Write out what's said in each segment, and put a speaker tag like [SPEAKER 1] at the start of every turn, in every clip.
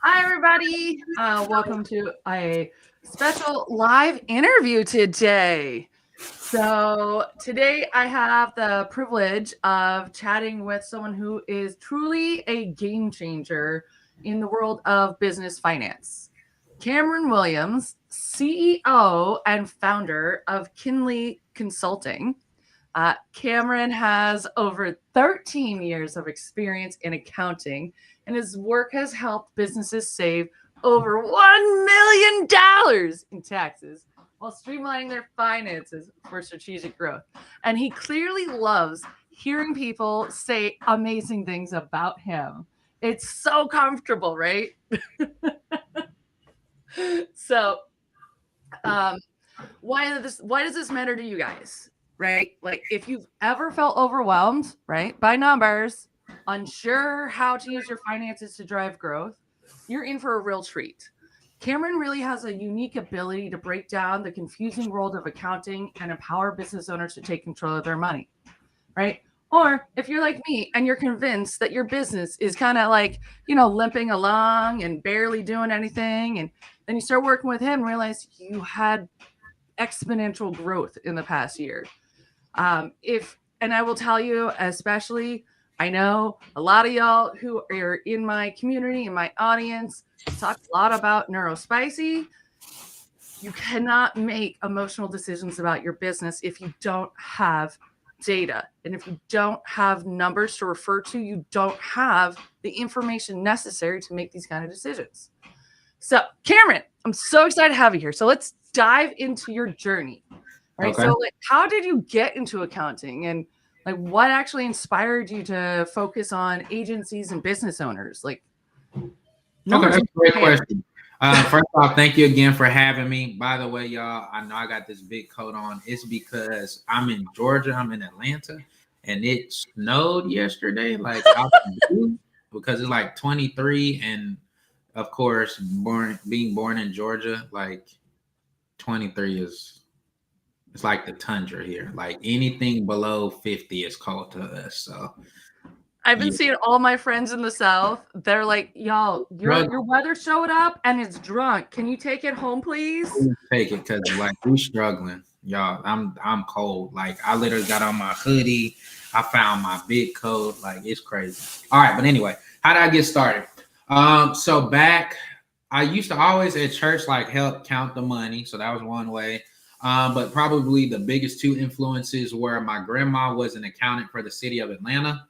[SPEAKER 1] Hi, everybody. Welcome to a special live interview today. So, today I have the privilege of chatting with someone who is truly a game changer in the world of business finance. Cameron Williams, CEO and founder of KynLi Consulting. Cameron has over 13 years of experience in accounting, and his work has helped businesses save over $1 million in taxes while streamlining their finances for strategic growth. And he clearly loves hearing people say amazing things about him. It's so comfortable, right? So, um, why does this matter to you guys? Right? Like if you've ever felt overwhelmed, right, by numbers, unsure how to use your finances to drive growth, you're in for a real treat. Cameron really has a unique ability to break down the confusing world of accounting and empower business owners to take control of their money, right? Or if you're like me and you're convinced that your business is kind of like, limping along and barely doing anything, and then you start working with him and realize you had exponential growth in the past year. If and I will tell you, especially, I know a lot of y'all who are in my community, in my audience, talk a lot about neurospicy. You cannot make emotional decisions about your business if you don't have data. And if you don't have numbers to refer to, you don't have the information necessary to make these kind of decisions. So, Cameron, I'm so excited to have you here. So let's dive into your journey. Right.
[SPEAKER 2] Okay.
[SPEAKER 1] So, like, how did you get into accounting, and like what actually inspired you to focus on agencies and business owners? Like,
[SPEAKER 2] Okay,
[SPEAKER 1] numbers
[SPEAKER 2] that's a great
[SPEAKER 1] matter.
[SPEAKER 2] question. First off, thank you again for having me. By the way, y'all, I know I got this big coat on. It's because I'm in Georgia, I'm in Atlanta, and it snowed yesterday, like out the blue, because it's like 23, and of course, being born in Georgia, like 23 is it's like the tundra here. Like anything below 50 is cold to us. So
[SPEAKER 1] I've been
[SPEAKER 2] yeah,
[SPEAKER 1] seeing all my friends in the South. They're like, "Y'all, your weather showed up and it's drunk. Can you take it home, please?"
[SPEAKER 2] take it because like we struggling, y'all. I'm cold. Like I literally got on my hoodie. I found my big coat. Like it's crazy. All right, but anyway, how did I get started? So back, I used to always at church like help count the money. So that was one way. But probably the biggest two influences were my grandma was an accountant for the city of Atlanta.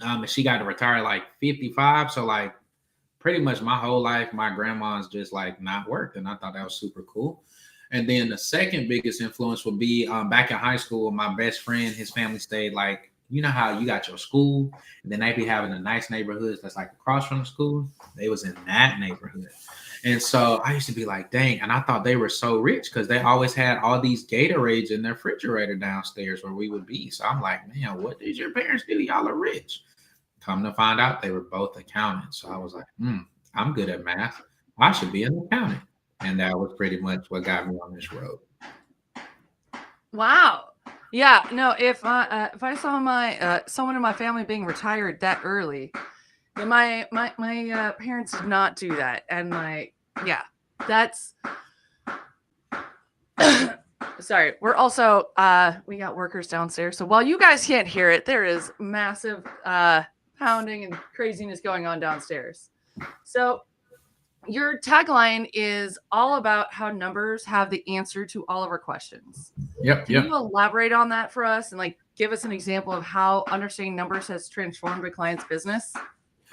[SPEAKER 2] And she got to retire like 55. So like pretty much my whole life, my grandma's just like not worked, and I thought that was super cool. And then the second biggest influence would be back in high school. My best friend, his family stayed like you know how you got your school, and then they be having a nice neighborhoods that's like across from the school. They was in that neighborhood, and so I used to be like, dang, and I thought they were so rich because they always had all these Gatorades in their refrigerator downstairs where we would be. So I'm like, man, what did your parents do? Y'all are rich. Come to find out, they were both accountants. So I was like, I'm good at math. I should be an accountant. And that was pretty much what got me on this road.
[SPEAKER 1] Wow. Yeah. No. If I saw my someone in my family being retired that early, yeah, my parents did not do that, and like, yeah, that's sorry. We're also we got workers downstairs. So while you guys can't hear it, there is massive pounding and craziness going on downstairs. So your tagline is all about how numbers have the answer to all of our questions.
[SPEAKER 2] Yep,
[SPEAKER 1] Can
[SPEAKER 2] yep.
[SPEAKER 1] you elaborate on that for us and like give us an example of how understanding numbers has transformed a client's business?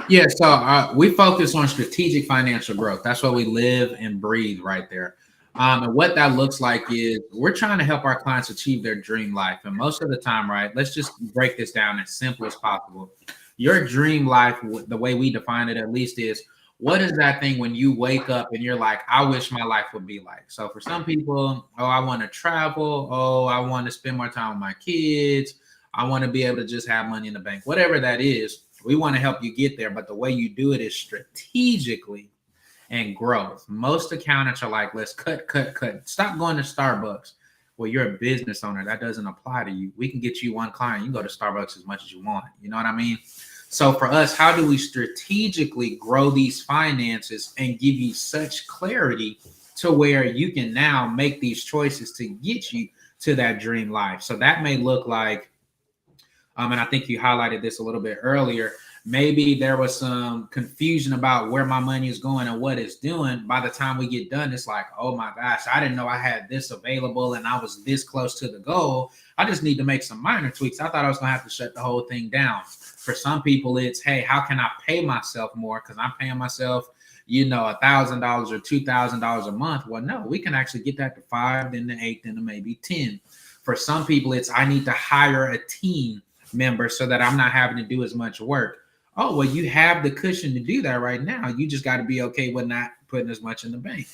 [SPEAKER 2] Yeah, so we focus on strategic financial growth. That's what we live and breathe right there. And what that looks like is we're trying to help our clients achieve their dream life. And most of the time, right, let's just break this down as simple as possible. Your dream life, the way we define it at least, is what is that thing when you wake up and you're like, I wish my life would be like. So for some people, oh, I want to travel. Oh, I want to spend more time with my kids. I want to be able to just have money in the bank, whatever that is. We want to help you get there, but the way you do it is strategically and growth. Most accountants are like, let's cut, cut, cut. Stop going to Starbucks. Well, you're a business owner. That doesn't apply to you. We can get you one client. You can go to Starbucks as much as you want. You know what I mean? So for us, how do we strategically grow these finances and give you such clarity to where you can now make these choices to get you to that dream life? So that may look like, and I think you highlighted this a little bit earlier, maybe there was some confusion about where my money is going and what it's doing. By the time we get done, it's like, oh my gosh, I didn't know I had this available and I was this close to the goal. I just need to make some minor tweaks. I thought I was going to have to shut the whole thing down. For some people, it's, hey, how can I pay myself more? Because I'm paying myself, $1,000 or $2,000 a month. Well, no, we can actually get that to 5, then to 8, then to maybe 10. For some people, it's, I need to hire a team member so that I'm not having to do as much work. Oh, well, you have the cushion to do that right now. You just got to be okay with not putting as much in the bank.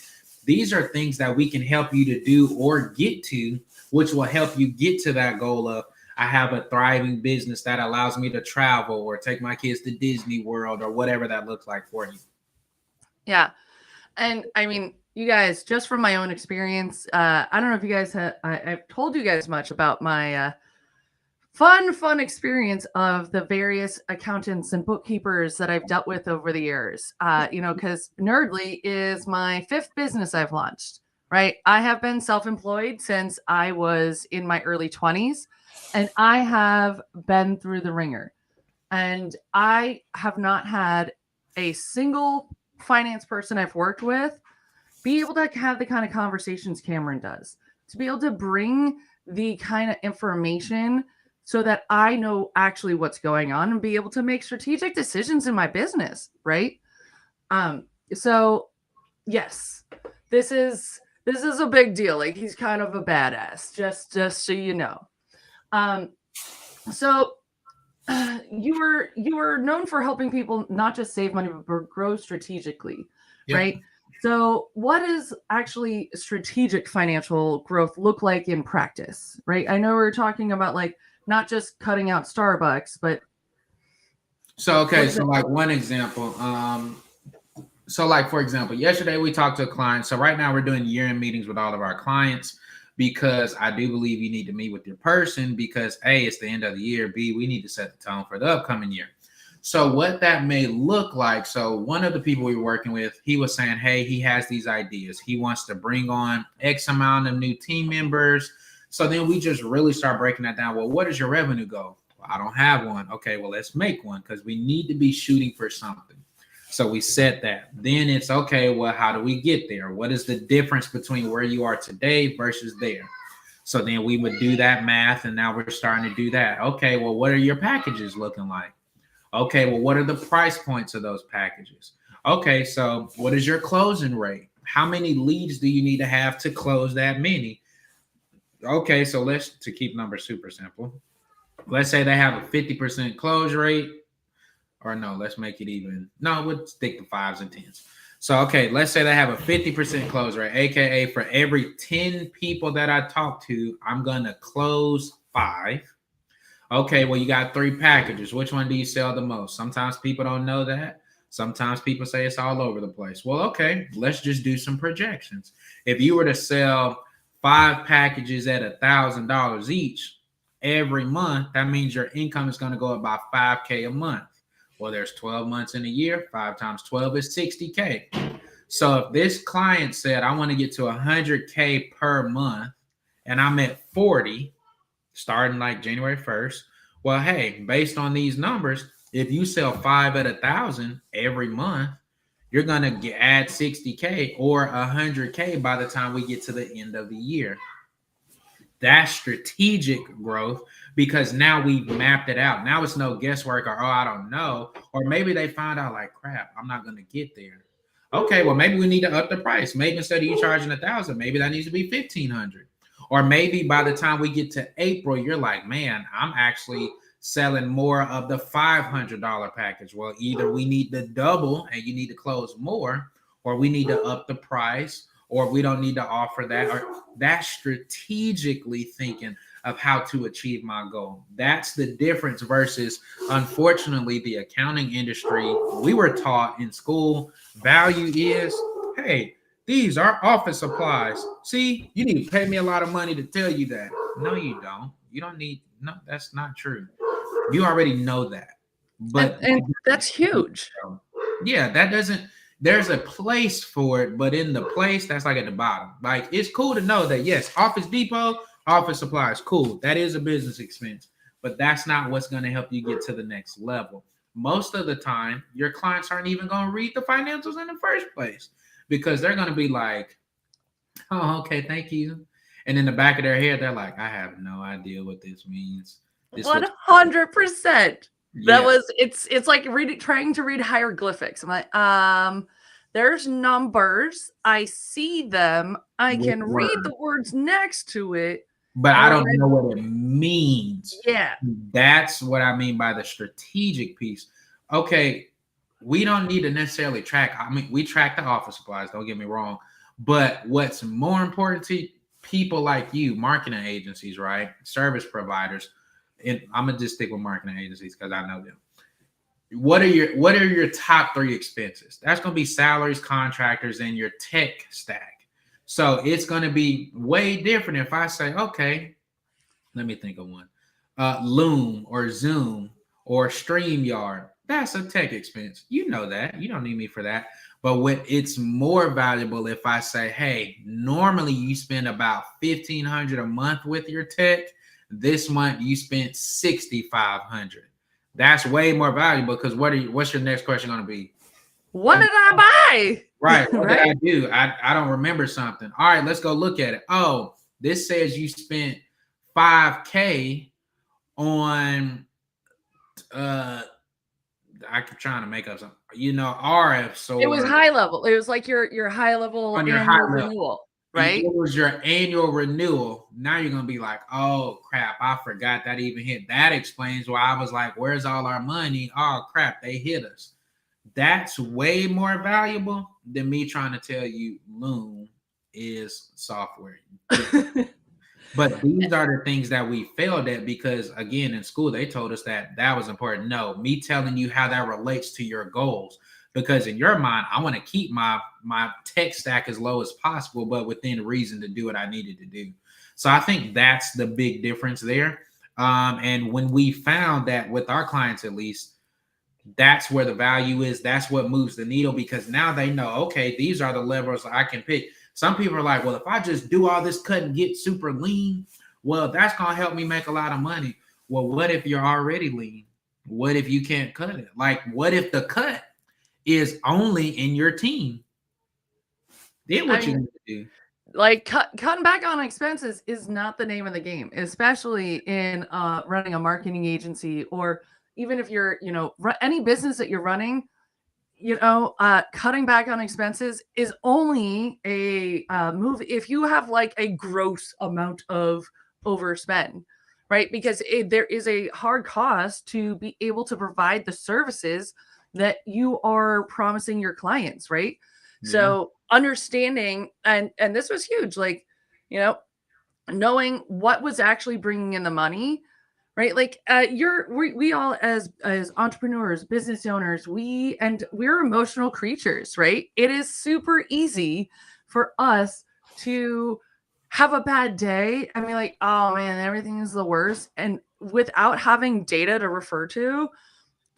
[SPEAKER 2] These are things that we can help you to do or get to, which will help you get to that goal of, I have a thriving business that allows me to travel or take my kids to Disney World or whatever that looks like for you.
[SPEAKER 1] Yeah. And I mean, you guys, just from my own experience, I don't know if you guys I've told you guys much about my fun experience of the various accountants and bookkeepers that I've dealt with over the years. Because Nerdly is my 5th business I've launched, right? I have been self-employed since I was in my early 20s, and I have been through the ringer. And I have not had a single finance person I've worked with be able to have the kind of conversations Cameron does, to be able to bring the kind of information so that I know actually what's going on and be able to make strategic decisions in my business, right? So yes, this is a big deal. Like, he's kind of a badass, just so you know. So you were known for helping people not just save money but grow strategically,
[SPEAKER 2] Yep.
[SPEAKER 1] right? So what does actually strategic financial growth look like in practice, right? I know we're talking about like not just cutting out Starbucks, but
[SPEAKER 2] so like one example. So like, for example, yesterday we talked to a client. So right now we're doing year-end meetings with all of our clients, because I do believe you need to meet with your person, because A, it's the end of the year. B, we need to set the tone for the upcoming year. So what that may look like. So one of the people we were working with, he was saying, hey, he has these ideas. He wants to bring on X amount of new team members. So then we just really start breaking that down. Well, what is your revenue goal? Well, I don't have one. Okay, well, let's make one, because we need to be shooting for something. So we set that. Then it's, okay, well, how do we get there? What is the difference between where you are today versus there? So then we would do that math, and now we're starting to do that. Okay, well, what are your packages looking like? Okay, well, what are the price points of those packages? Okay, so what is your closing rate? How many leads do you need to have to close that many? Okay, so to keep numbers super simple, let's say they have a 50% close rate. Or no, let's make it even. No, we'll stick to 5s and 10s. So, okay, let's say they have a 50% close rate, aka for every 10 people that I talk to, I'm going to close 5. Okay, well, you got 3 packages. Which one do you sell the most? Sometimes people don't know that. Sometimes people say it's all over the place. Well, okay, let's just do some projections. If you were to sell 5 packages at $1,000 each every month, that means your income is going to go up by $5K a month. Well, there's 12 months in a year. 5 times 12 is $60K. So if this client said, I want to get to $100K per month, and I'm at 40, starting like January 1st, well, hey, based on these numbers, if you sell 5 at 1,000 every month, you're going to add 60K or 100K by the time we get to the end of the year. That's strategic growth, because now we've mapped it out. Now it's no guesswork or, oh, I don't know. Or maybe they find out like, crap, I'm not going to get there. Okay, well, maybe we need to up the price. Maybe instead of you charging 1,000, maybe that needs to be 1,500. Or maybe by the time we get to April, you're like, man, I'm actually selling more of the $500 package. Well, either we need to double and you need to close more, or we need to up the price, or we don't need to offer that. Or that's strategically thinking of how to achieve my goal. That's the difference versus, unfortunately, the accounting industry. We were taught in school, value is, hey, these are office supplies. See, you need to pay me a lot of money to tell you that. No, you don't. You don't need, no, that's not true. You already know that. But
[SPEAKER 1] and that's huge.
[SPEAKER 2] Yeah, that doesn't, there's a place for it, but in the place that's like at the bottom. Like, it's cool to know that yes, Office Depot, office supplies, cool. That is a business expense, but that's not what's going to help you get to the next level. Most of the time, your clients aren't even going to read the financials in the first place because they're going to be like, oh, okay, thank you. And in the back of their head, they're like, I have no idea what this means. This
[SPEAKER 1] 100%. That
[SPEAKER 2] yeah.
[SPEAKER 1] was it's like trying to read hieroglyphics. I'm like, there's numbers. I see them. I can read the words next to it,
[SPEAKER 2] but I don't know what it means.
[SPEAKER 1] Yeah.
[SPEAKER 2] That's what I mean by the strategic piece. Okay, we don't need to necessarily track. I mean, we track the office supplies, don't get me wrong. But what's more important to people like you, marketing agencies, right? Service providers, and I'm gonna just stick with marketing agencies because I know them. What are your top 3 expenses? That's gonna be salaries, contractors, and your tech stack. So it's gonna be way different if I say, okay, let me think of one. Loom or Zoom or StreamYard. That's a tech expense. You know that. You don't need me for that. But it's more valuable if I say, hey, normally you spend about $1,500 a month with your tech. This month you spent $6,500. That's way more valuable because what's your next question going to be?
[SPEAKER 1] What did I buy?
[SPEAKER 2] Right. What did I do? I don't remember something. All right, let's go look at it. Oh, this says you spent $5,000 on I'm trying to make up something, RF. So
[SPEAKER 1] it was high level. It was like your high level
[SPEAKER 2] on your
[SPEAKER 1] annual renewal, right?
[SPEAKER 2] It was your annual renewal. Now you're gonna be like, oh crap, I forgot that even hit. That explains why I was like, where's all our money? Oh crap, they hit us. That's way more valuable than me trying to tell you Loom is software. But these are the things that we failed at because, again, in school, they told us that was important. No, me telling you how that relates to your goals. Because in your mind, I want to keep my tech stack as low as possible, but within reason to do what I needed to do. So I think that's the big difference there. And when we found that with our clients, at least, that's where the value is. That's what moves the needle because now they know, okay, these are the levers I can pick. Some people are like, well, if I just do all this cut and get super lean, well, that's going to help me make a lot of money. Well, what if you're already lean? What if you can't cut it? Like, what if the cut is only in your team? Then what you need to do?
[SPEAKER 1] Like cutting back on expenses is not the name of the game, especially in running a marketing agency or even if you're, any business that you're running. Cutting back on expenses is only a move if you have like a gross amount of overspend, right? Because there is a hard cost to be able to provide the services that you are promising your clients, right? Yeah. So understanding, and this was huge, like, knowing what was actually bringing in the money, right? Like we all as entrepreneurs, business owners, we're emotional creatures, right? It is super easy for us to have a bad day and be like, oh man, everything is the worst. And without having data to refer to,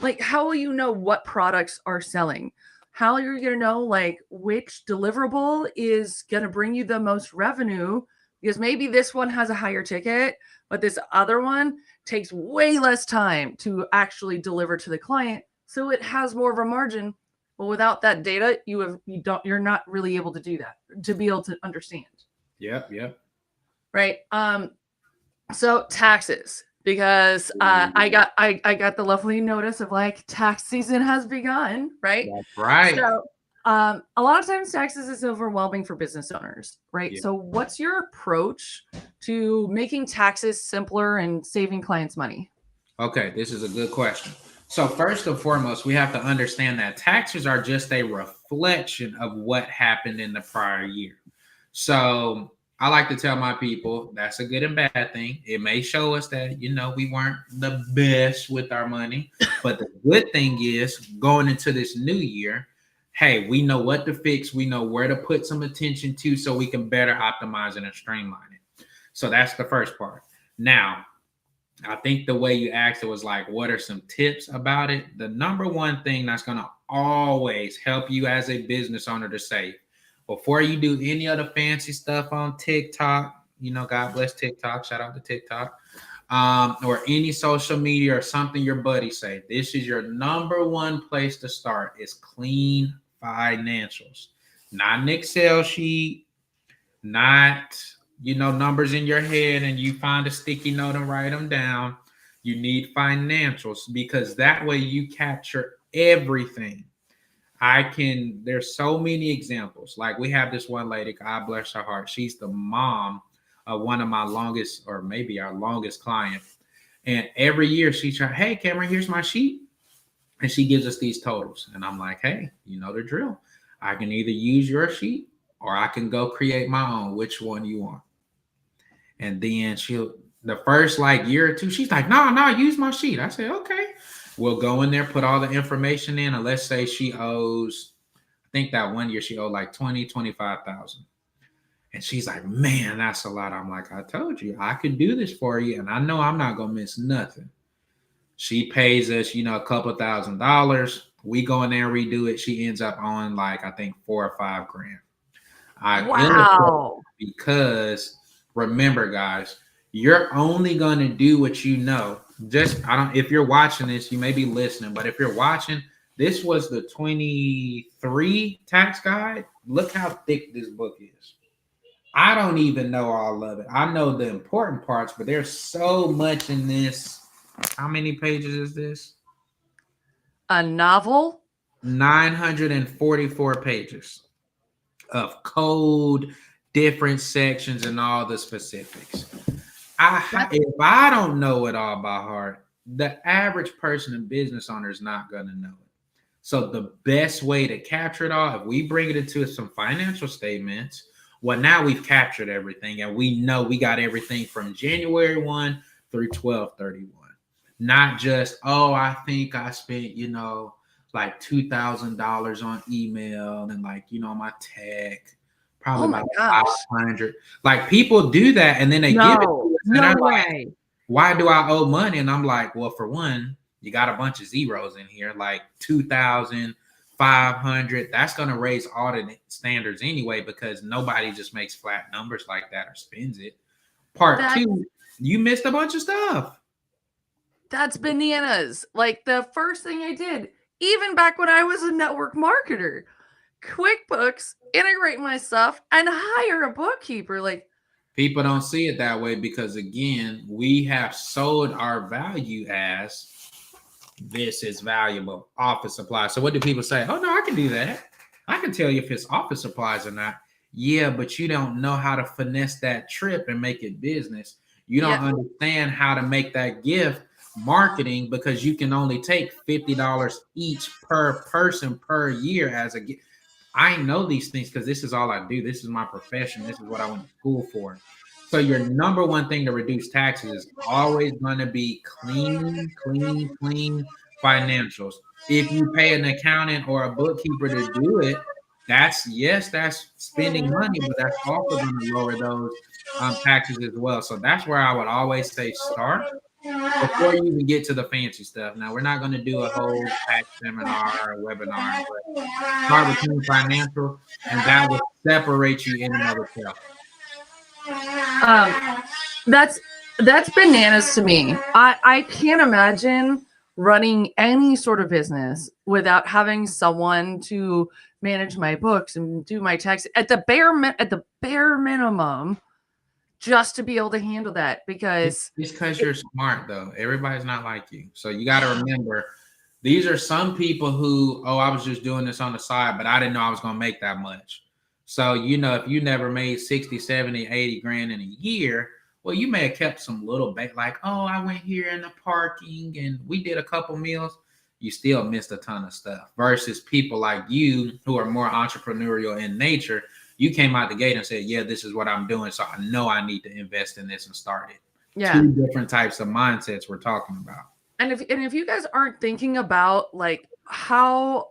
[SPEAKER 1] like, how will you know what products are selling? How are you going to know like which deliverable is going to bring you the most revenue? Because maybe this one has a higher ticket, but this other one takes way less time to actually deliver to the client. So it has more of a margin. Well, without that data, you're not really able to do that, to be able to understand.
[SPEAKER 2] Yep.
[SPEAKER 1] Right. So taxes, because I got the lovely notice of like tax season has begun, right?
[SPEAKER 2] That's right.
[SPEAKER 1] So a lot of times taxes is overwhelming for business owners, right?
[SPEAKER 2] Yeah.
[SPEAKER 1] So what's your approach to making taxes simpler and saving clients money?
[SPEAKER 2] Okay, this is a good question. So first and foremost, we have to understand that taxes are just a reflection of what happened in the prior year. So I like to tell my people that's a good and bad thing. It may show us that, we weren't the best with our money. But the good thing is going into this new year, hey, we know what to fix. We know where to put some attention to so we can better optimize it and streamline it. So that's the first part. Now, I think the way you asked it was like, what are some tips about it? The number one thing that's going to always help you as a business owner to save before you do any of the fancy stuff on TikTok, God bless TikTok, shout out to TikTok, or any social media or something your buddies say, this is your number one place to start is clean financials, not an Excel sheet, not numbers in your head and you find a sticky note and write them down. You need financials because that way you capture everything. There's so many examples. Like we have this one lady, God bless her heart. She's the mom of one of my longest, or maybe our longest client. And every year she tries, hey, Cameron, here's my sheet. And she gives us these totals. And I'm like, hey, you know the drill. I can either use your sheet or I can go create my own. Which one you want? And then the first like year or two, she's like, no, use my sheet. I said, okay. We'll go in there, put all the information in, and let's say she owes, I think that one year she owed like 25,000. And she's like, man, that's a lot. I'm like, I told you, I could do this for you. And I know I'm not going to miss nothing. She pays us, a couple $1,000s. We go in there and redo it. She ends up on like, I think $4 or $5 grand.
[SPEAKER 1] Wow.
[SPEAKER 2] Because remember, guys, you're only going to do what you know. If you're watching this, you may be listening, but if you're watching, this was the 23 tax guide. Look how thick this book is. I don't even know all of it. I know the important parts, but there's so much in this. How many pages is this?
[SPEAKER 1] A novel?
[SPEAKER 2] 944 pages of code, different sections, and all the specifics. If I don't know it all by heart, the average person and business owner is not going to know it. So the best way to capture it all, if we bring it into some financial statements, well, now we've captured everything and we know we got everything from January 1 through 12/31. Not just, I think I spent, like $2,000 on email and like, my tech. Probably about 500. Like people do that and then they give it to us. And I'm like, why do I owe money? And I'm like, well, for one, you got a bunch of zeros in here, like 2,500. That's going to raise audit standards anyway, because nobody just makes flat numbers like that or spends it. Part two, you missed a bunch of stuff.
[SPEAKER 1] That's bananas. Like the first thing I did, even back when I was a network marketer, QuickBooks, integrate my stuff, and hire a bookkeeper. Like
[SPEAKER 2] people don't see it that way because again, we have sold our value as this is valuable office supplies. So what do people say? Oh no, I can do that. I can tell you if it's office supplies or not. Yeah, but you don't know how to finesse that trip and make it business. You don't understand how to make that gift marketing because you can only take $50 each per person per year as a gift. I know these things because this is all I do. This is my profession. This is what I went to school for. So your number one thing to reduce taxes is always going to be clean financials. If you pay an accountant or a bookkeeper to do it, that's spending money, but that's also going to lower those taxes as well. So that's where I would always say start before you even get to the fancy stuff. Now, we're not going to do a whole tax seminar or webinar, but start with clean financial, and that will separate you in and of itself.
[SPEAKER 1] That's bananas to me. I can't imagine running any sort of business without having someone to manage my books and do my tax at the bare minimum, just to be able to handle that. Because
[SPEAKER 2] it's because you're smart, though. Everybody's not like you, so you got to remember these are some people who, I was just doing this on the side, but I didn't know I was going to make that much. So, if you never made 60, 70, 80 grand in a year, well, you may have kept some little bit like, I went here in the parking and we did a couple meals. You still missed a ton of stuff versus people like you who are more entrepreneurial in nature. You came out the gate and said, yeah, this is what I'm doing. So I know I need to invest in this and start it.
[SPEAKER 1] Yeah.
[SPEAKER 2] Two different types of mindsets we're talking about.
[SPEAKER 1] And if you guys aren't thinking about like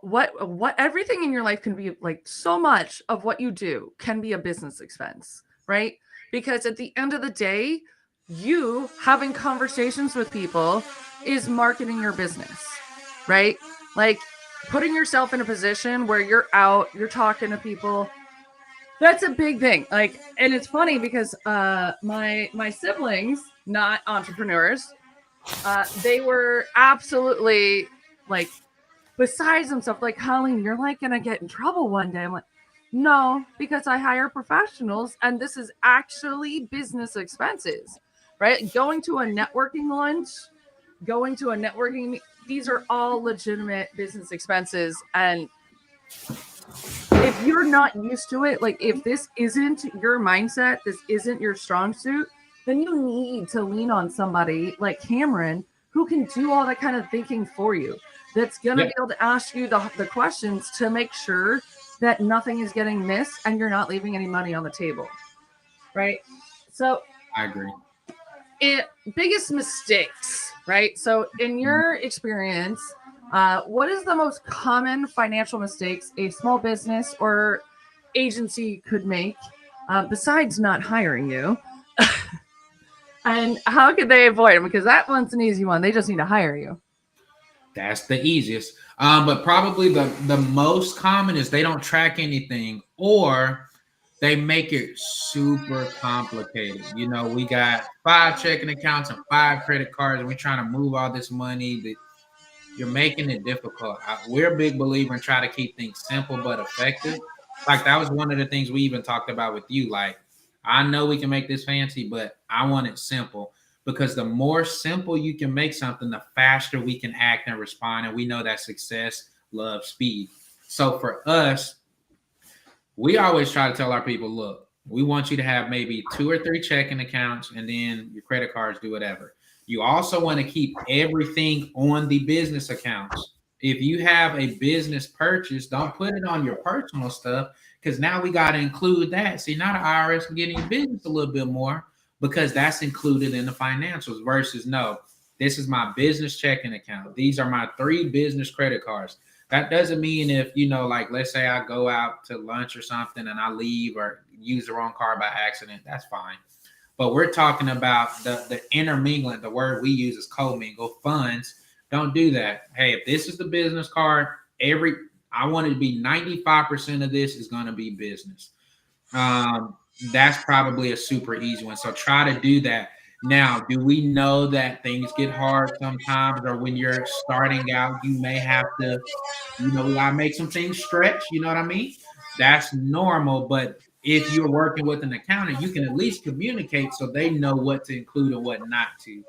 [SPEAKER 1] what everything in your life can be, like so much of what you do can be a business expense, right? Because at the end of the day, you having conversations with people is marketing your business, right? Like putting yourself in a position where you're out, you're talking to people. That's a big thing. Like, and it's funny because my siblings, not entrepreneurs, they were absolutely like besides themselves. Like, Colleen, you're like gonna get in trouble one day. I'm like, no, because I hire professionals, and this is actually business expenses, right? Going to a networking lunch, going to a networking, these are all legitimate business expenses, and if you're not used to it, like if this isn't your mindset, this isn't your strong suit, then you need to lean on somebody like Cameron who can do all that kind of thinking for you. That's going to be able to ask you the questions to make sure that nothing is getting missed and you're not leaving any money on the table. Right. So
[SPEAKER 2] I agree.
[SPEAKER 1] Biggest mistakes, right? So in your experience, what is the most common financial mistakes a small business or agency could make besides not hiring you? And how could they avoid them? Because that one's an easy one. They just need to hire you.
[SPEAKER 2] That's the easiest. But probably the most common is they don't track anything, or they make it super complicated. You know, we got 5 checking accounts and 5 credit cards, and we're trying to move all this money. That you're making it difficult. We're a big believer in trying to keep things simple but effective. Like that was one of the things we even talked about with you. Like, I know we can make this fancy, but I want it simple, because the more simple you can make something, the faster we can act and respond. And we know that success loves speed. So for us, we always try to tell our people, look, we want you to have maybe 2 or 3 checking accounts, and then your credit cards, do whatever. You also want to keep everything on the business accounts. If you have a business purchase, don't put it on your personal stuff, because now we got to include that. See, now the IRS can get in your business a little bit more because that's included in the financials versus no, this is my business checking account. These are my 3 business credit cards. That doesn't mean if, you know, like let's say I go out to lunch or something and I leave or use the wrong card by accident, that's fine. But we're talking about the intermingling. The word we use is commingle funds. Don't do that. Hey, if this is the business card, I want it to be 95% of this is going to be business. That's probably a super easy one. So try to do that. Now, do we know that things get hard sometimes, or when you're starting out, you may have to, we gotta make some things stretch. You know what I mean? That's normal. But if you're working with an accountant, you can at least communicate so they know what to include and what not to.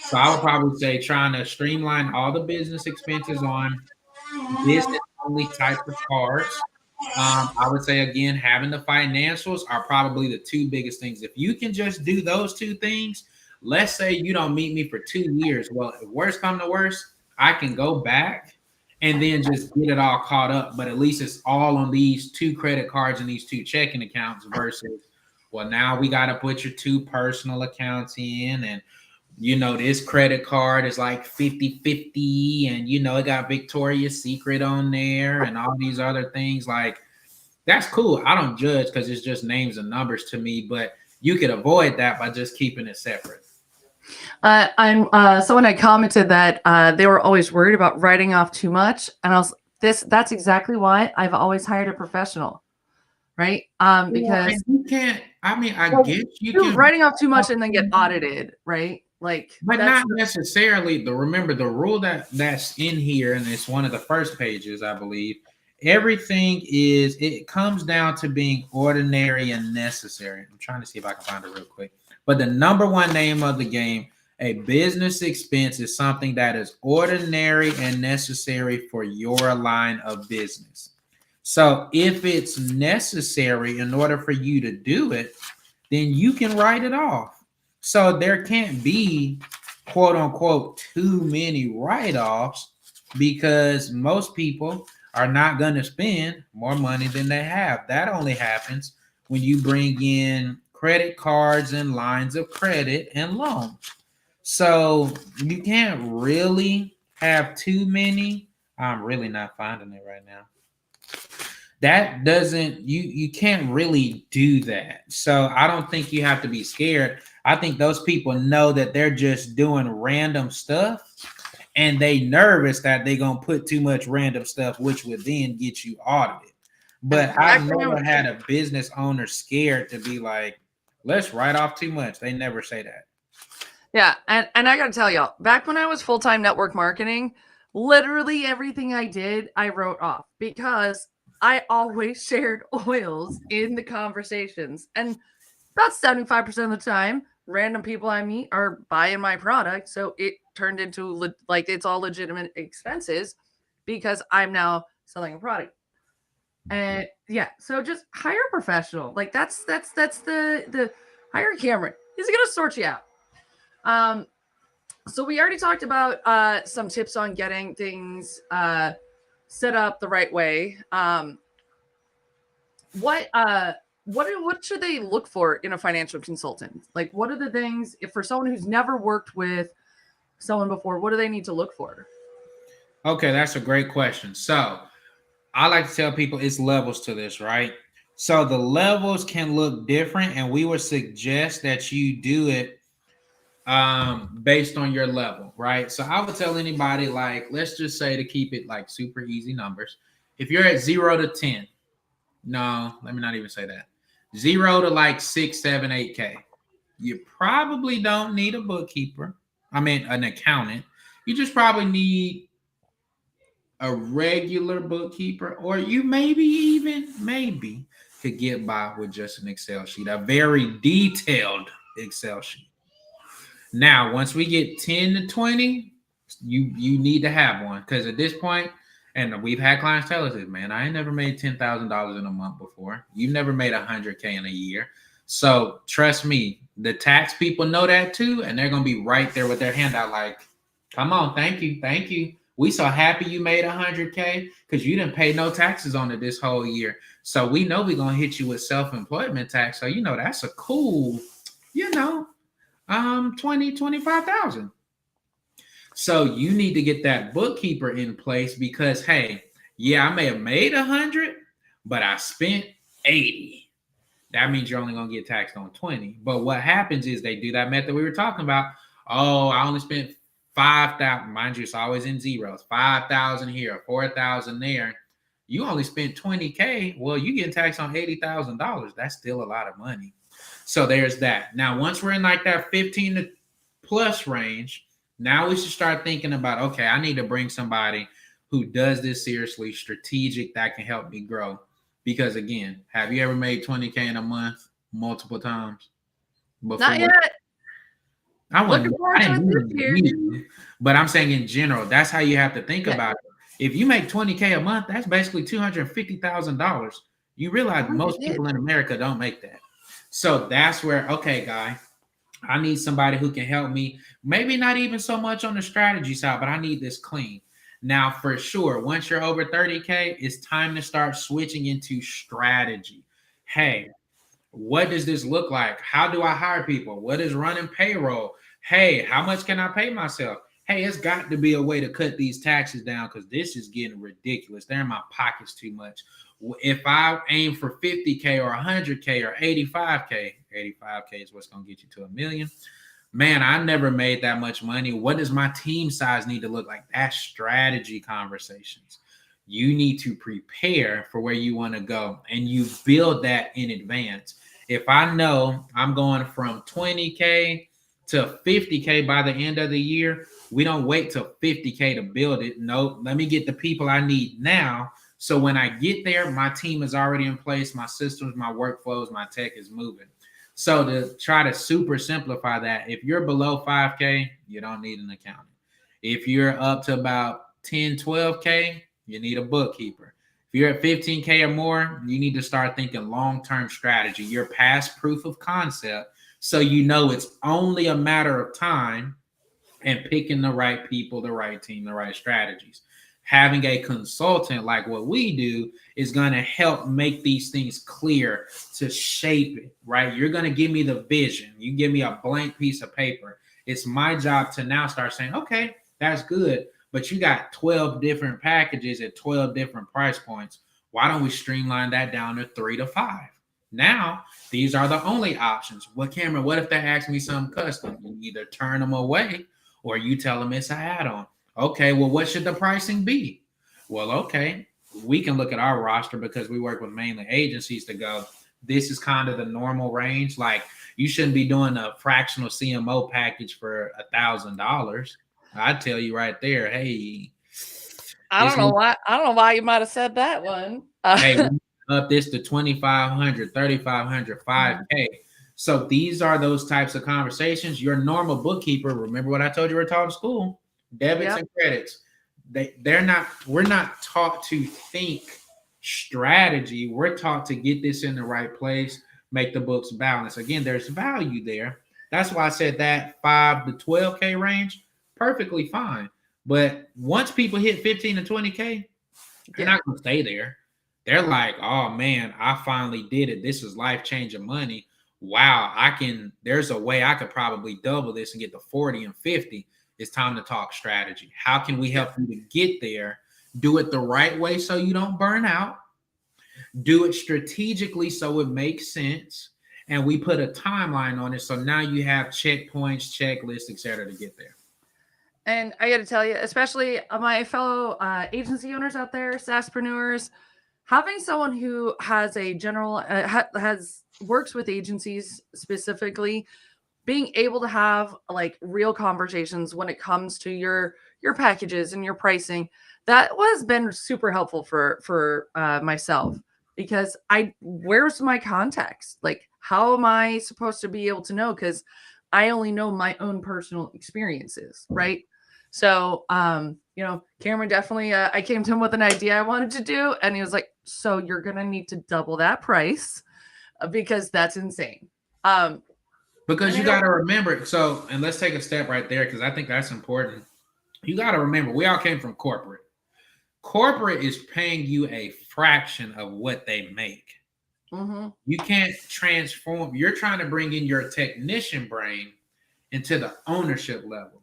[SPEAKER 2] So I would probably say trying to streamline all the business expenses on business only type of cards. I would say again, having the financials are probably the 2 biggest things. If you can just do those 2 things, let's say you don't meet me for 2 years. Well, if worst come to worst, I can go back and then just get it all caught up. But at least it's all on these 2 credit cards and these 2 checking accounts versus, well, now we got to put your 2 personal accounts in, and this credit card is like 50-50, and it got Victoria's Secret on there and all these other things. Like, that's cool. I don't judge because it's just names and numbers to me, but you could avoid that by just keeping it separate.
[SPEAKER 1] Someone had commented that they were always worried about writing off too much, and that's exactly why I've always hired a professional, right? Because
[SPEAKER 2] you can't. I mean, I guess you can
[SPEAKER 1] writing off too much and then get audited, right? Like,
[SPEAKER 2] but not necessarily. Remember the rule that's in here, and it's one of the first pages, I believe. Everything it comes down to being ordinary and necessary. I'm trying to see if I can find it real quick. But the number one name of the game, a business expense, is something that is ordinary and necessary for your line of business. So if it's necessary in order for you to do it, then you can write it off. So there can't be, quote unquote, too many write-offs, because most people are not going to spend more money than they have. That only happens when you bring in credit cards and lines of credit and loans. So you can't really have too many. I'm really not finding it right now. That doesn't, you can't really do that. So I don't think you have to be scared. I think those people know that they're just doing random stuff and they nervous that they're going to put too much random stuff, which would then get you audited. But I've never had a business owner scared to be like, let's write off too much. They never say that.
[SPEAKER 1] Yeah. And I got to tell y'all, back when I was full-time network marketing, literally everything I did, I wrote off because I always shared oils in the conversations. And about 75% of the time, random people I meet are buying my product. So it turned into like it's all legitimate expenses because I'm now selling a product. And yeah, so just hire a professional. Like that's the hire Cameron. He's gonna sort you out. So we already talked about some tips on getting things set up the right way. What should they look for in a financial consultant? Like, what are the things if for someone who's never worked with someone before, what do they need to look for?
[SPEAKER 2] Okay, that's a great question. So I like to tell people it's levels to this, right? So the levels can look different, and we would suggest that you do it based on your level, right? So I would tell anybody, like, let's just say to keep it like super easy numbers. If you're at 0 to 10, no, let me not even say that. 0 to like 6, 7, 8K. You probably don't need a bookkeeper. I mean, an accountant. You just probably need a regular bookkeeper, or you maybe could get by with just an Excel sheet, a very detailed Excel sheet. Now, once we get 10 to 20, you need to have one, because at this point, and we've had clients tell us this, man, I ain't never made $10,000 in a month before. You've never made $100K in a year. So trust me, the tax people know that too, and they're gonna be right there with their hand out, like, come on, thank you. We so happy you made $100K because you didn't pay no taxes on it this whole year. So we know we're gonna hit you with self-employment tax. So that's a cool, 25,000. So you need to get that bookkeeper in place because, hey, yeah, I may have made 100, but I spent 80. That means you're only gonna get taxed on 20. But what happens is they do that method we were talking about. Oh, I only spent 5,000. Mind you, it's always in zeros. 5,000 here, 4,000 there. You only spent 20K. Well, you get taxed on $80,000. That's still a lot of money. So there's that. Now, once we're in like that 15 to plus range, now we should start thinking about, okay, I need to bring somebody who does this seriously, strategic, that can help me grow. Because again, have you ever made 20K in a month multiple times before?
[SPEAKER 1] Not yet.
[SPEAKER 2] But I'm saying in general, that's how you have to think about it. If you make 20K a month, that's basically $250,000. You realize most people in America don't make that. So that's where, okay, guy, I need somebody who can help me. Maybe not even so much on the strategy side, but I need this clean. Now, for sure, once you're over 30K, it's time to start switching into strategy. Hey, what does this look like? How do I hire people? What is running payroll? Hey, how much can I pay myself? Hey, it's got to be a way to cut these taxes down because this is getting ridiculous. They're in my pockets too much. If I aim for 50K or 100K or 85K is what's going to get you to $1 million. Man, I never made that much money. What does my team size need to look like? That's strategy conversations. You need to prepare for where you want to go, and you build that in advance. If I know I'm going from 20K to 50K by the end of the year, we don't wait till 50K to build it. No, let me get the people I need now. So when I get there, my team is already in place, my systems, my workflows, my tech is moving. So to try to super simplify that, if you're below 5K, you don't need an accountant. If you're up to about 10, 12K, you need a bookkeeper. If you're at 15K or more, you need to start thinking long-term strategy. You're past proof of concept, so it's only a matter of time and picking the right people, the right team, the right strategies. Having a consultant like what we do is going to help make these things clear to shape it, right? You're going to give me the vision. You give me a blank piece of paper. It's my job to now start saying, okay, that's good, but you got 12 different packages at 12 different price points. Why don't we streamline that down to 3 to 5? Now, these are the only options. Well, Cameron, what if they ask me something custom? You either turn them away or you tell them it's an add-on. Okay, well, what should the pricing be? Well, okay, we can look at our roster because we work with mainly agencies to go, this is kind of the normal range. Like, you shouldn't be doing a fractional CMO package for $1,000. I tell you right there, hey,
[SPEAKER 1] I don't know why you might have said that one.
[SPEAKER 2] Hey, we up this to 2,500, 3,500, 5K. So these are those types of conversations. Your normal bookkeeper, remember what I told you we're taught in school? Debits and credits. We're not taught to think strategy. We're taught to get this in the right place, make the books balance. Again, there's value there. That's why I said that 5 to 12K range, perfectly fine. But once people hit 15 to 20K, they're not gonna stay there. They're like, oh man, I finally did it. This is life-changing money. Wow, there's a way I could probably double this and get to 40 and 50. It's time to talk strategy. How can we help you to get there? Do it the right way so you don't burn out. Do it strategically so it makes sense. And we put a timeline on it. So now you have checkpoints, checklists, etc. to get there.
[SPEAKER 1] And I got to tell you, especially my fellow agency owners out there, SaaSpreneurs, having someone who has a general works with agencies specifically, being able to have like real conversations when it comes to your packages and your pricing, that has been super helpful for myself, because where's my context? Like, how am I supposed to be able to know? Because I only know my own personal experiences, right? So, Cameron definitely, I came to him with an idea I wanted to do, and he was like, so you're going to need to double that price because that's insane.
[SPEAKER 2] Because you got to remember, and let's take a step right there, because I think that's important. You got to remember, we all came from corporate. Corporate is paying you a fraction of what they make. Mm-hmm. You can't transform. You're trying to bring in your technician brain into the ownership level.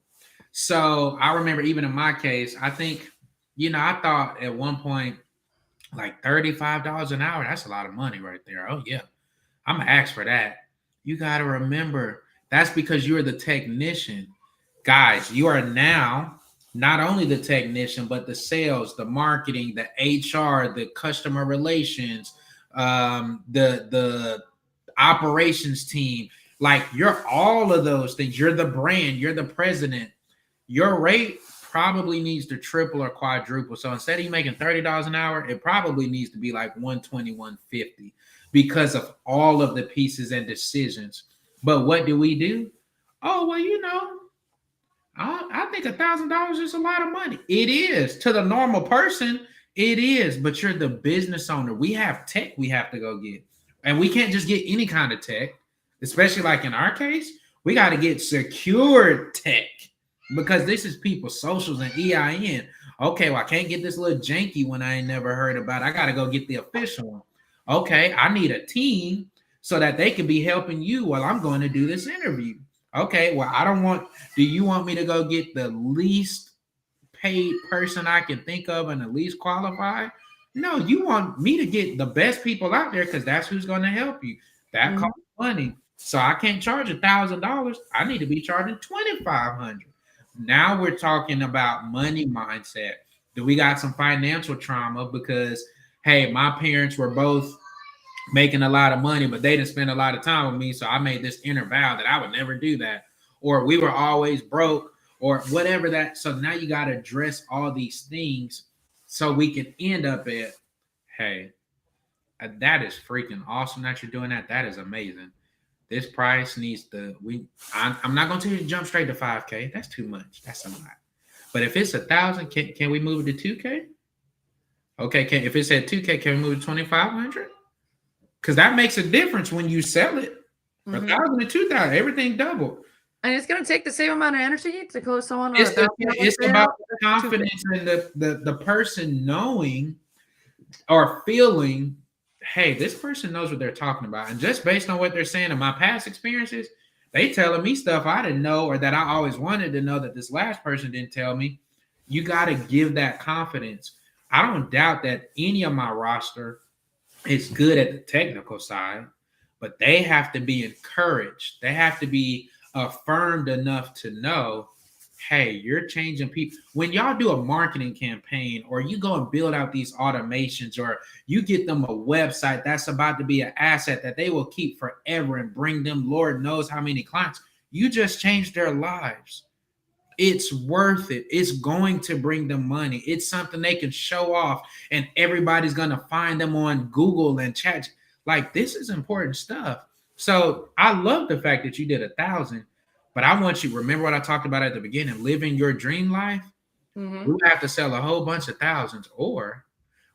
[SPEAKER 2] So I remember, even in my case, I think, I thought at one point, like $35 an hour, that's a lot of money right there. Oh yeah, I'm gonna ask for that. You got to remember, that's because you're the technician. Guys, you are now not only the technician, but the sales, the marketing, the HR, the customer relations, the operations team. Like, you're all of those things. You're the brand, you're the president. Your rate probably needs to triple or quadruple. So instead of you making $30 an hour, it probably needs to be like 120, 150 because of all of the pieces and decisions. But what do we do? Oh, well, I think $1,000 is a lot of money. It is. To the normal person, it is. But you're the business owner. We have tech we have to go get. And we can't just get any kind of tech, especially like in our case. We got to get secured tech, because this is people's socials and EIN. Okay, well, I can't get this little janky one I ain't never heard about. I got to go get the official one. Okay, I need a team so that they can be helping you while I'm going to do this interview. Okay, well, do you want me to go get the least paid person I can think of and the least qualified? No, you want me to get the best people out there, because that's who's going to help you. That costs money. So I can't charge $1,000. I need to be charging $2,500. Now we're talking about money mindset. Do we got some financial trauma because, hey, my parents were both making a lot of money, but they didn't spend a lot of time with me, so I made this inner vow that I would never do that. Or we were always broke, or whatever that. So now you got to address all these things so we can end up at, hey, that is freaking awesome that you're doing that. That is amazing. This price needs to, I'm not going to tell you to jump straight to 5K. That's too much. That's a lot. But if it's 1,000, can we move it to 2K? Okay, if it's at 2K, can we move to 2,500? Because that makes a difference when you sell it. 1,000 to 2,000, everything doubled.
[SPEAKER 1] And it's going to take the same amount of energy to close someone.
[SPEAKER 2] It's about the confidence and the person knowing or feeling, hey, this person knows what they're talking about. And just based on what they're saying in my past experiences, they telling me stuff I didn't know, or that I always wanted to know that this last person didn't tell me. You got to give that confidence. I don't doubt that any of my roster is good at the technical side. but they have to be encouraged. They have to be affirmed enough to know, hey, you're changing people. When y'all do a marketing campaign, or you go and build out these automations, or you get them a website that's about to be an asset that they will keep forever and bring them Lord knows how many clients, you just changed their lives. It's worth it. It's going to bring them money. It's something they can show off, and everybody's going to find them on Google and chat. Like, this is important stuff. So I love the fact that you did 1,000, but I want you to remember what I talked about at the beginning, living your dream life.
[SPEAKER 1] Mm-hmm.
[SPEAKER 2] We have to sell a whole bunch of thousands, or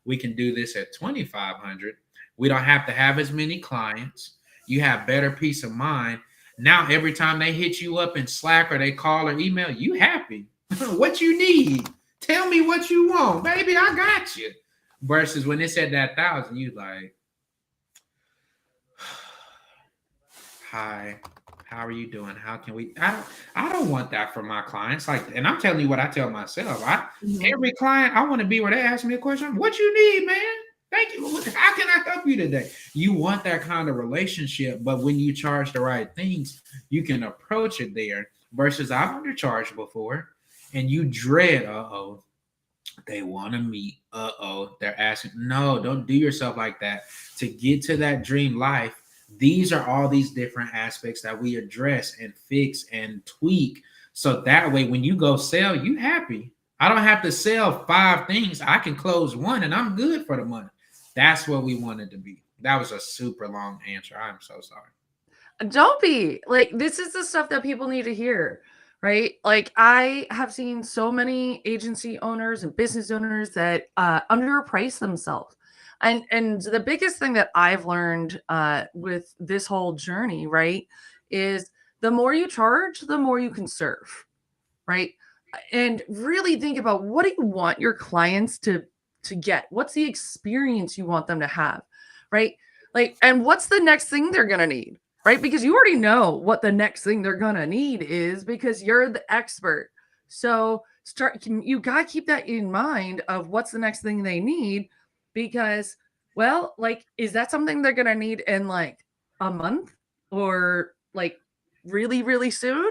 [SPEAKER 2] we can do this at 2,500. We don't have to have as many clients. You have better peace of mind. Now, every time they hit you up in Slack or they call or email, you happy. What you need? Tell me what you want, baby. I got you. Versus when it's at that 1,000, you like, hi, how are you doing? How can we? I don't want that for my clients. Like, and I'm telling you what I tell myself. Every client, I want to be where they ask me a question. What you need, man? Thank you. How can I help you today? You want that kind of relationship, but when you charge the right things, you can approach it there. Versus I've undercharged before, and you dread, they want to meet. They're asking. No, don't do yourself like that. To get to that dream life, these are all these different aspects that we address and fix and tweak. So that way, when you go sell, you happy. I don't have to sell 5 things. I can close 1 and I'm good for the money. That's what we wanted to be. That was a super long answer. I'm so sorry.
[SPEAKER 1] Don't be. Like, this is the stuff that people need to hear, right? Like, I have seen so many agency owners and business owners that underprice themselves. And the biggest thing that I've learned with this whole journey, right, is the more you charge, the more you can serve, right? And really think about, what do you want your clients to get? What's the experience you want them to have, right? Like, and what's the next thing they're going to need, right? Because you already know what the next thing they're going to need is, because you're the expert. So you got to keep that in mind of what's the next thing they need, because, well, like, is that something they're going to need in like a month, or like really, really soon?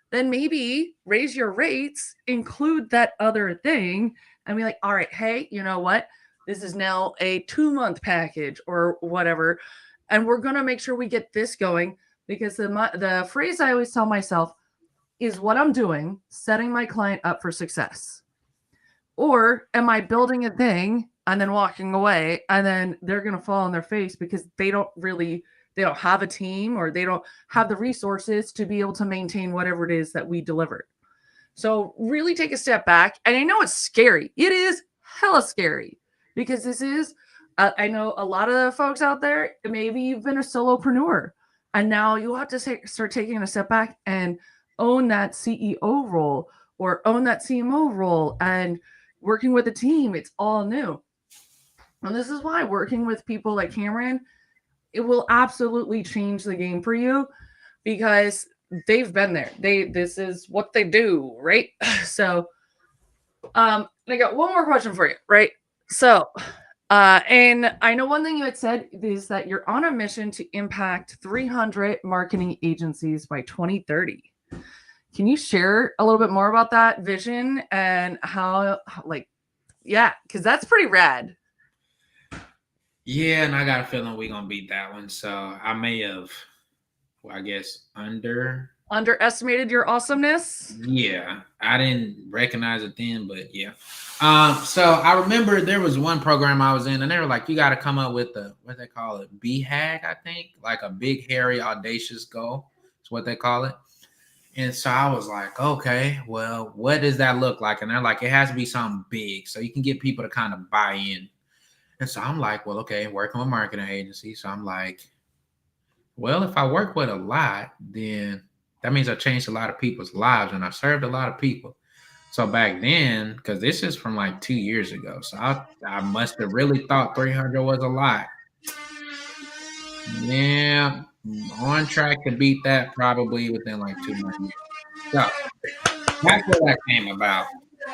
[SPEAKER 1] Then maybe raise your rates, include that other thing, and be like, all right, hey, you know what? This is now a 2-month package or whatever. And we're going to make sure we get this going, because the phrase I always tell myself is, what I'm doing, setting my client up for success. Or am I building a thing and then walking away, and then they're going to fall on their face because they don't have a team, or they don't have the resources to be able to maintain whatever it is that we delivered. So really take a step back. And I know it's scary. It is hella scary, because this is, I know a lot of the folks out there, maybe you've been a solopreneur, and now you have to start taking a step back and own that CEO role, or own that CMO role, and working with a team. It's all new. And this is why working with people like Cameron, it will absolutely change the game for you, because they've been there. This is what they do, right? So, I got one more question for you, right? So, and I know one thing you had said is that you're on a mission to impact 300 marketing agencies by 2030. Can you share a little bit more about that vision and how like, yeah, because that's pretty rad.
[SPEAKER 2] Yeah, and I got a feeling we're gonna beat that one. So I may have, I guess,
[SPEAKER 1] underestimated your awesomeness.
[SPEAKER 2] Yeah, I didn't recognize it then, but yeah. So I remember there was one program I was in, and they were like, "You got to come up with what they call it, BHAG, I think, like a big, hairy, audacious goal. It's what they call it." And so I was like, "Okay, well, what does that look like?" And they're like, "It has to be something big, so you can get people to kind of buy in." And so I'm like, "Well, okay, working with marketing agency." So I'm like, "Well, if I work with a lot, then that means I changed a lot of people's lives, and I served a lot of people." So back then, because this is from like 2 years ago, so I must have really thought 300 was a lot. Yeah, on track to beat that probably within like 2 months. So that's where that came about.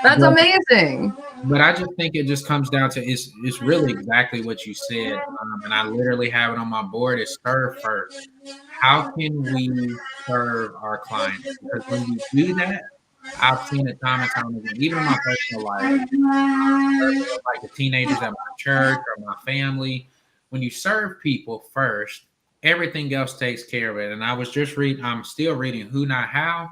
[SPEAKER 1] That's
[SPEAKER 2] But
[SPEAKER 1] amazing.
[SPEAKER 2] but I just think it just comes down to it's really exactly what you said, and I literally have it on my board. Is serve first. How can we serve our clients? Because when you do that, I've seen it time and time again, even in my personal life, like the teenagers at my church or my family. When you serve people first, everything else takes care of it. And I was just reading, I'm still reading Who Not How.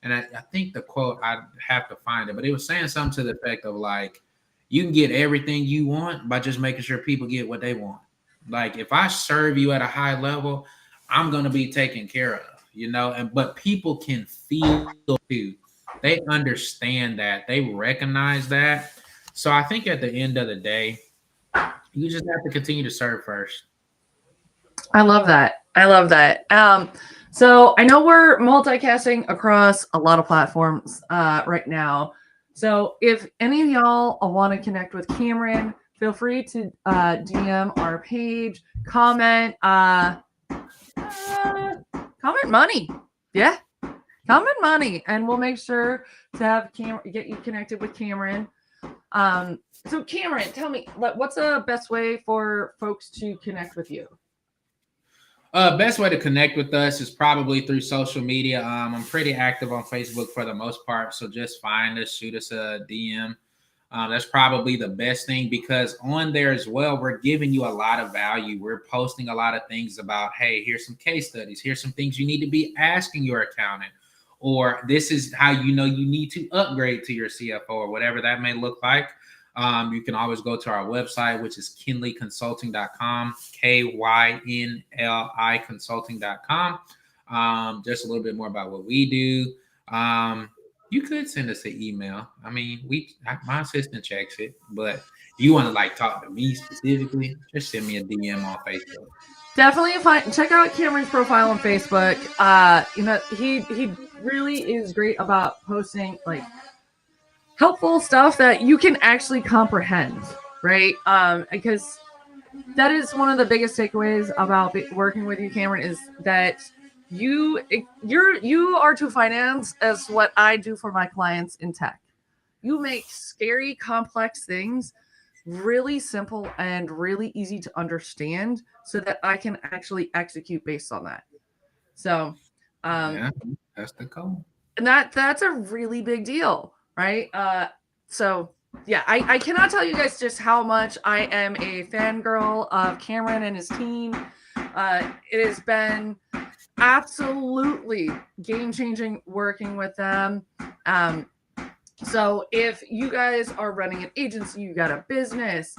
[SPEAKER 2] And I think the quote, I have to find it, but it was saying something to the effect of like, you can get everything you want by just making sure people get what they want. Like if I serve you at a high level, I'm going to be taken care of, you know, and but people can feel too. They understand that, they recognize that. So I think at the end of the day, you just have to continue to serve first.
[SPEAKER 1] I love that. I love that. So I know we're multicasting across a lot of platforms right now. So if any of y'all want to connect with Cameron, feel free to DM our page, comment money. Yeah, comment money, and we'll make sure to have get you connected with Cameron. So Cameron, tell me, what's the best way for folks to connect with you?
[SPEAKER 2] Best way to connect with us is probably through social media. I'm pretty active on Facebook for the most part, so just find us, shoot us a DM. That's probably the best thing because on there as well, we're giving you a lot of value. We're posting a lot of things about, hey, here's some case studies. Here's some things you need to be asking your accountant, or this is how you know you need to upgrade to your CFO or whatever that may look like. You can always go to our website, which is KynLiConsulting.com, KYNLI Consulting.com. Just a little bit more about what we do. You could send us an email. I mean, my assistant checks it, but if you want to like talk to me specifically, just send me a DM on Facebook.
[SPEAKER 1] Definitely check out Cameron's profile on Facebook. You know, he really is great about posting like helpful stuff that you can actually comprehend, right? Because that is one of the biggest takeaways about working with you, Cameron, is that you are to finance as what I do for my clients in tech. You make scary, complex things really simple and really easy to understand so that I can actually execute based on that. So,
[SPEAKER 2] Yeah, that's the goal.
[SPEAKER 1] and that's a really big deal, right? So yeah, I cannot tell you guys just how much I am a fangirl of Cameron and his team. It has been absolutely game changing working with them. So if you guys are running an agency, you got a business,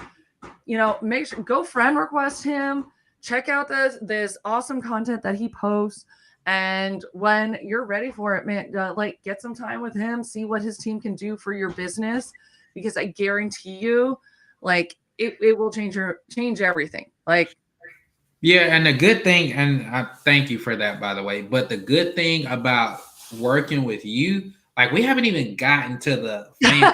[SPEAKER 1] you know, make sure go friend request him, check out this awesome content that he posts. And when you're ready for it, man, like get some time with him, see what his team can do for your business, because I guarantee you, like it will change everything. Like,
[SPEAKER 2] yeah, and the good thing, and I thank you for that, by the way. But the good thing about working with you, like we haven't even gotten to the fame.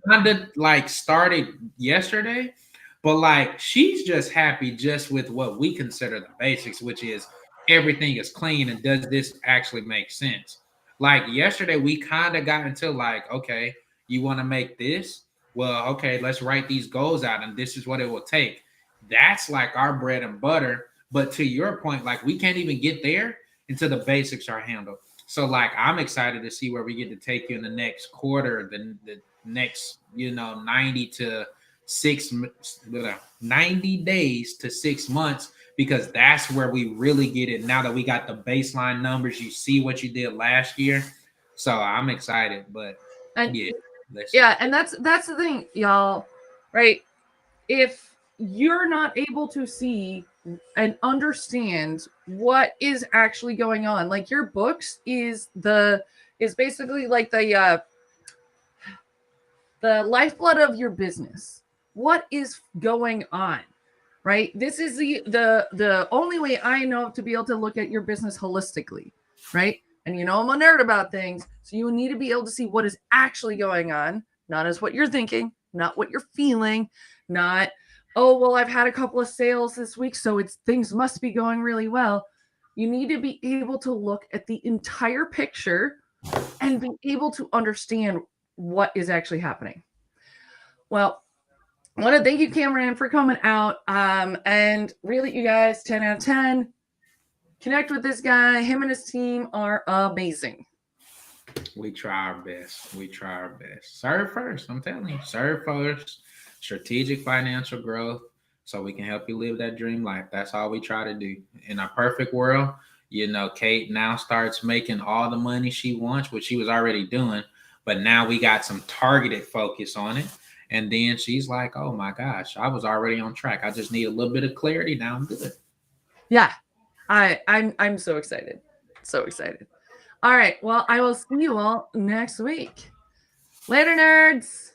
[SPEAKER 2] Kind of like started yesterday, but like she's just happy just with what we consider the basics, which is everything is clean and does this actually make sense? Like yesterday, we kind of got into like, okay, you want to make this? Well, okay, let's write these goals out, and this is what it will take. That's like our bread and butter. But to your point, like we can't even get there until the basics are handled. So like I'm excited to see where we get to take you in the next quarter, the next 90 to 90 days to 6 months, because that's where we really get it. Now that we got the baseline numbers, you see what you did last year. So I'm excited, but yeah.
[SPEAKER 1] Yeah, and that's the thing, y'all, right? If you're not able to see and understand what is actually going on, like your books is basically like the lifeblood of your business. What is going on, right? This is the only way I know to be able to look at your business holistically, right? And I'm a nerd about things, so you need to be able to see what is actually going on, not as what you're thinking, not what you're feeling, not, oh, well, I've had a couple of sales this week, so things must be going really well. You need to be able to look at the entire picture and be able to understand what is actually happening. Well, I want to thank you, Cameron, for coming out. And really, you guys, 10 out of 10. Connect with this guy. Him and his team are amazing.
[SPEAKER 2] We try our best. We try our best. Serve first. I'm telling you, serve first. Strategic financial growth, so we can help you live that dream life. That's all we try to do. In a perfect world, you know, Kate now starts making all the money she wants, which she was already doing, but now we got some targeted focus on it. And then she's like, "Oh my gosh, I was already on track. I just need a little bit of clarity. Now I'm good."
[SPEAKER 1] Yeah, I'm so excited. So excited. All right. Well, I will see you all next week. Later, nerds.